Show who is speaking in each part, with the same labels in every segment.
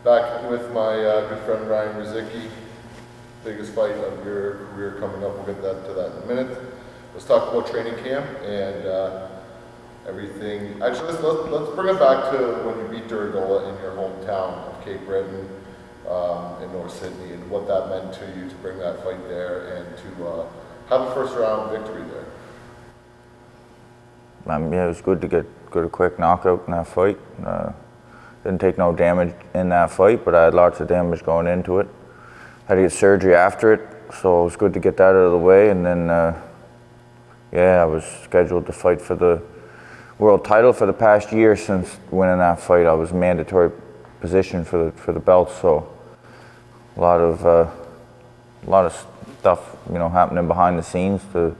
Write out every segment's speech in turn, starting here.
Speaker 1: Back with my good friend Ryan Rozicki. Biggest fight of your career coming up. We'll get to that in a minute. Let's talk about training camp and everything. Actually, let's bring it back to when you beat Duradola in your hometown of Cape Breton in North Sydney, and what that meant to you to bring that fight there and to have a first round victory there.
Speaker 2: Yeah, it was good to get a quick knockout in that fight. Didn't take no damage in that fight, but I had lots of damage going into it. Had to get surgery after it, so it was good to get that out of the way. And then, yeah, I was scheduled to fight for the world title for the past year. Since winning that fight, I was mandatory position for the belt. So a lot of stuff, happening behind the scenes to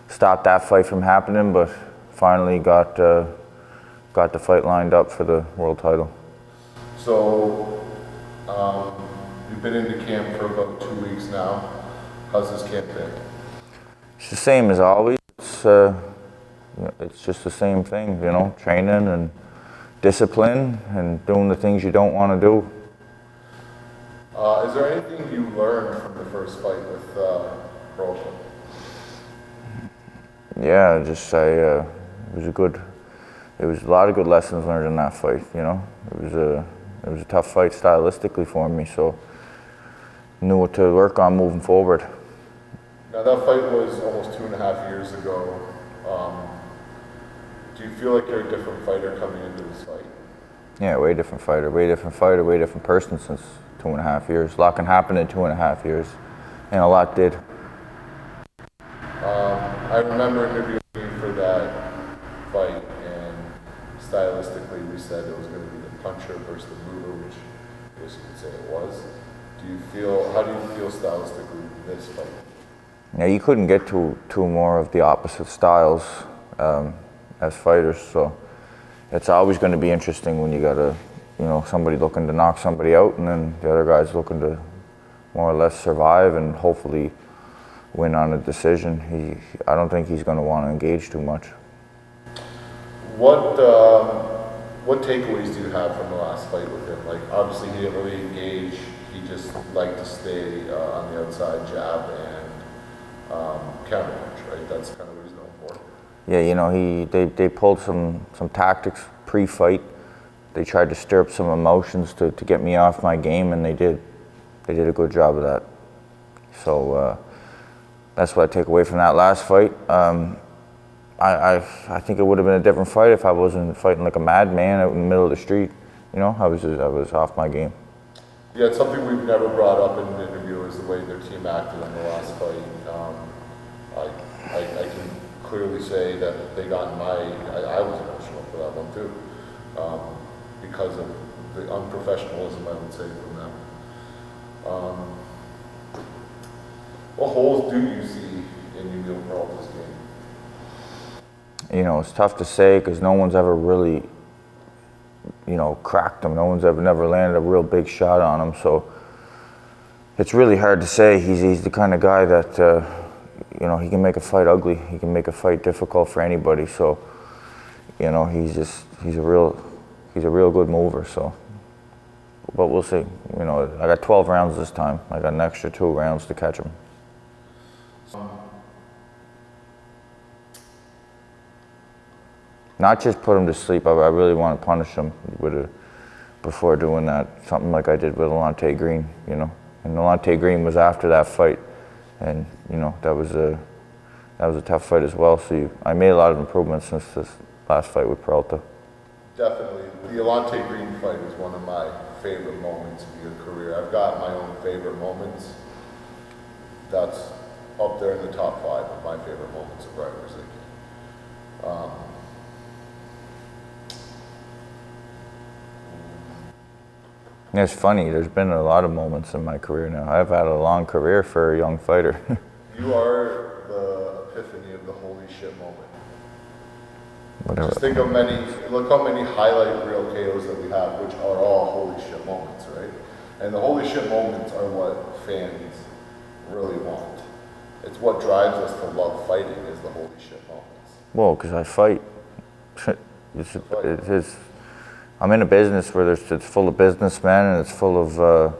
Speaker 2: stop that fight from happening. But finally got the fight lined up for the world title.
Speaker 1: So you've been into camp for about 2 weeks now. How's this camp been?
Speaker 2: It's the same as always. It's just the same thing, training and discipline and doing the things you don't want to do.
Speaker 1: Is there anything you learned from the first fight with Peralta?
Speaker 2: Yeah, it was a lot of good lessons learned in that fight. It was a tough fight stylistically for me, so knew what to work on moving forward.
Speaker 1: Now that fight was almost 2.5 years ago. Do you feel like you're a different fighter coming into this fight?
Speaker 2: Yeah, way different fighter, way different person since 2.5 years. A lot can happen in 2.5 years, and a lot did.
Speaker 1: I remember interviewing you for that fight, and stylistically we said it was going to be the puncher versus the mover, which I guess you could say it was. How do you feel stylistically this fight?
Speaker 2: Yeah, you couldn't get two more of the opposite styles as fighters, so it's always going to be interesting when you got somebody looking to knock somebody out, and then the other guy's looking to more or less survive and hopefully win on a decision. I don't think he's going to want to engage too much.
Speaker 1: What takeaways do you have from the last fight with him? Like, obviously he didn't really engage. He just liked to stay on the outside, jab and counterpunch, right? That's kind of what he's known for.
Speaker 2: Yeah, they pulled some tactics pre-fight. They tried to stir up some emotions to get me off my game, and they did. They did a good job of that. So that's what I take away from that last fight. I think it would have been a different fight if I wasn't fighting like a madman out in the middle of the street. I was off my game.
Speaker 1: Yeah, it's something we've never brought up in an interview is the way their team acted in the last fight. I can clearly say that they got I was emotional for that one too, because of the unprofessionalism, I would say, from them. What holes do you see in Yamil Peralta's game?
Speaker 2: It's tough to say because no one's ever really, cracked him. No one's never landed a real big shot on him. So it's really hard to say. He's the kind of guy that, he can make a fight ugly. He can make a fight difficult for anybody. So, he's a real good mover. So, but we'll see. I got 12 rounds this time. I got an extra 2 rounds to catch him. Not just put him to sleep. I really want to punish him before doing that. Something like I did with Alante Green, And Alante Green was after that fight, and that was a tough fight as well. So I made a lot of improvements since this last fight with Peralta.
Speaker 1: Definitely, the Alante Green fight is one of my favorite moments of your career. I've got my own favorite moments. That's up there in the top 5 of my favorite moments of Ryan Rozicki.
Speaker 2: It's funny, there's been a lot of moments in my career now. I've had a long career for a young fighter.
Speaker 1: You are the epiphany of the holy shit moment.
Speaker 2: Whatever.
Speaker 1: Just look how many highlight reel KOs that we have, which are all holy shit moments, right? And the holy shit moments are what fans really want. It's what drives us to love fighting, is the holy shit moments.
Speaker 2: Well, because I fight. I'm in a business where it's full of businessmen and it's full of,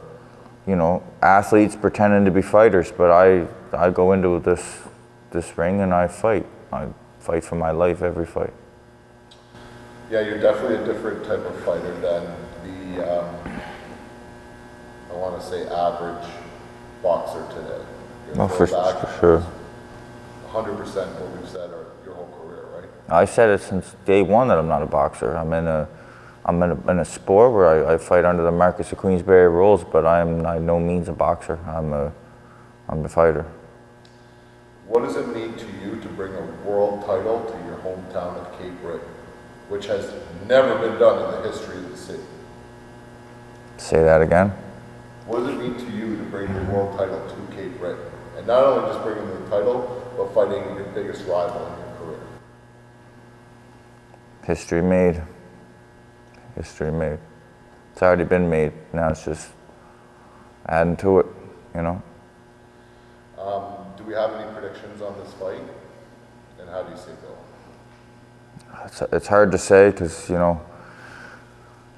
Speaker 2: you know, athletes pretending to be fighters. But I go into this ring and I fight. I fight for my life every fight.
Speaker 1: Yeah, you're definitely a different type of fighter than the, I want to say, average boxer today.
Speaker 2: Oh, for sure.
Speaker 1: 100% what we've said your whole career, right?
Speaker 2: I said it since day one that I'm not a boxer. I'm in a sport where I fight under the Marquess of Queensberry rules, but I'm by no means a boxer. I'm a fighter.
Speaker 1: What does it mean to you to bring a world title to your hometown of Cape Breton, which has never been done in the history of the city?
Speaker 2: Say that again.
Speaker 1: What does it mean to you to bring the world title to Cape Breton? And not only just bringing the title, but fighting your biggest rival in your career.
Speaker 2: History made. History made. It's already been made. Now it's just adding to it, you know.
Speaker 1: Do we have any predictions on this fight? And how do you see it going?
Speaker 2: It's hard to say because, you know,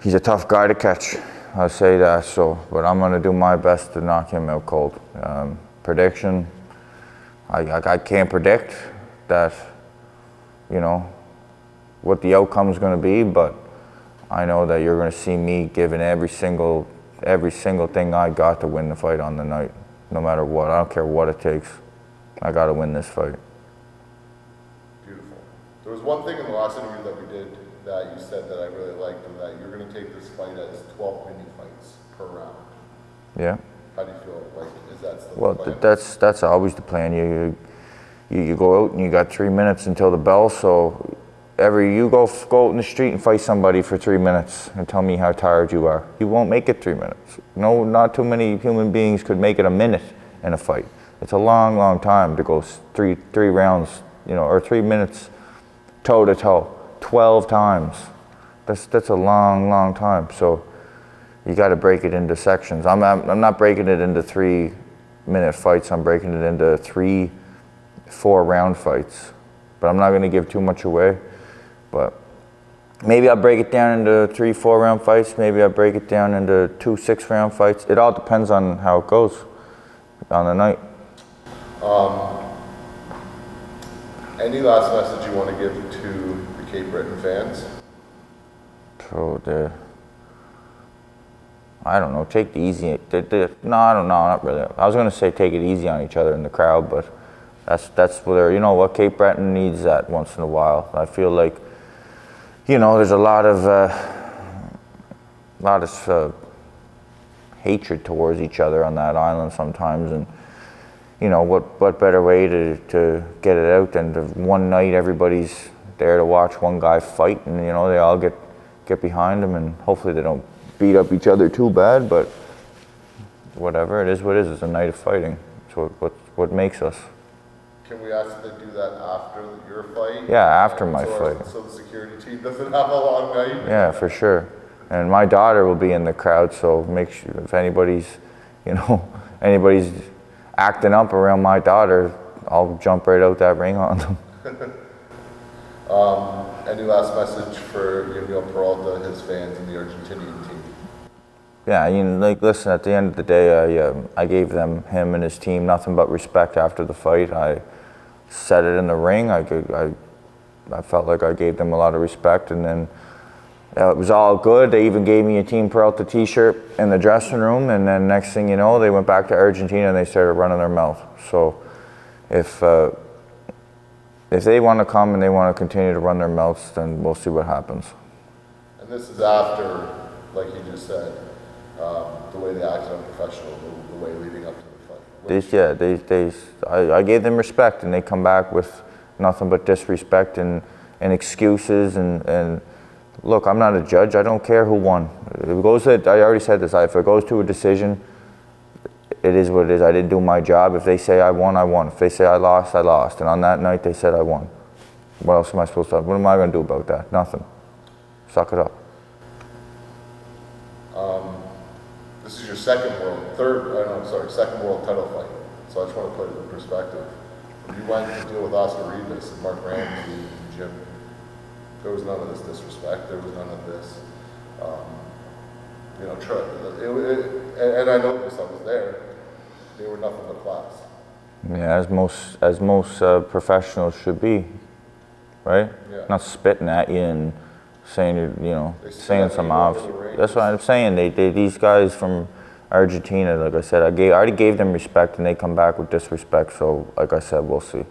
Speaker 2: he's a tough guy to catch. I'll say that. So, but I'm going to do my best to knock him out cold. Prediction. I can't predict that, you know, what the outcome is going to be, but I know that you're going to see me giving every single thing I got to win the fight on the night, no matter what. I don't care what it takes. I got to win this fight.
Speaker 1: Beautiful. There was one thing in the last interview that we did that you said that I really liked, and that you're going to take this fight as 12 mini fights per round.
Speaker 2: Yeah.
Speaker 1: How do you feel? Like, is that still
Speaker 2: Well,
Speaker 1: the plan?
Speaker 2: that's always the plan. You go out and you got 3 minutes until the bell. So you go out in the street and fight somebody for 3 minutes and tell me how tired you are. You won't make it 3 minutes. No, not too many human beings could make it a minute in a fight. It's a long, long time to go three rounds, you know, or 3 minutes toe to toe, 12 times. That's a long, long time. So you got to break it into sections. I'm not breaking it into 3 minute fights. I'm breaking it into 3, 4 round fights. But I'm not going to give too much away. But maybe I'll break it down into 3, 4 round fights. Maybe I'll break it down into 2, 6 round fights. It all depends on how it goes on the night.
Speaker 1: Any last message you want to give to the Cape Breton fans?
Speaker 2: So I don't know, take it easy. No, I don't know, not really. I was going to say take it easy on each other in the crowd, but that's where, you know what, Cape Breton needs that once in a while. I feel like, you know, there's a lot of hatred towards each other on that island sometimes, and you know, what better way to get it out than to one night everybody's there to watch one guy fight, and you know, they all get behind him, and hopefully they don't beat up each other too bad, but whatever, it is what it is. It's a night of fighting. So what makes us.
Speaker 1: Can we ask that they do that after your fight?
Speaker 2: Yeah, after my fight.
Speaker 1: So the security team doesn't have a long night?
Speaker 2: Yeah, for sure. And my daughter will be in the crowd, so make sure if anybody's acting up around my daughter, I'll jump right out that ring on them.
Speaker 1: Any last message for Yamil Peralta, his fans, and the Argentinian team?
Speaker 2: Yeah, you know, like, listen, at the end of the day, I gave him and his team nothing but respect after the fight. I said it in the ring. I felt like I gave them a lot of respect, and then it was all good. They even gave me a Team Peralta t-shirt in the dressing room, and then next thing you know, they went back to Argentina and they started running their mouth. So if they want to come and they want to continue to run their mouths, then we'll see what happens.
Speaker 1: And this is after, like you just said, the way they acted unprofessional, the way leading up to the fight. I gave them respect, and they come back with nothing but disrespect and excuses. And look, I'm not a judge. I don't care who won. If it goes, I already said this. If it goes to a decision, it is what it is. I didn't do my job. If they say I won, I won. If they say I lost, I lost. And on that night, they said I won. What else am I supposed to do? What am I going to do about that? Nothing. Suck it up. This is your second world title fight. So I just want to put it in perspective. When you went to deal with Oscar Rivas and Mark Ramsey and Jim, there was none of this disrespect. There was none of this You know, and I know this, I was there. They were nothing but class.
Speaker 2: Yeah, as most professionals should be, right?
Speaker 1: Yeah.
Speaker 2: Not spitting at you and saying
Speaker 1: They spit
Speaker 2: saying
Speaker 1: at
Speaker 2: some
Speaker 1: you
Speaker 2: off.
Speaker 1: over the ring.
Speaker 2: That's what I'm saying. These guys from Argentina, like I said, I already gave them respect, and they come back with disrespect. So, like I said, we'll see.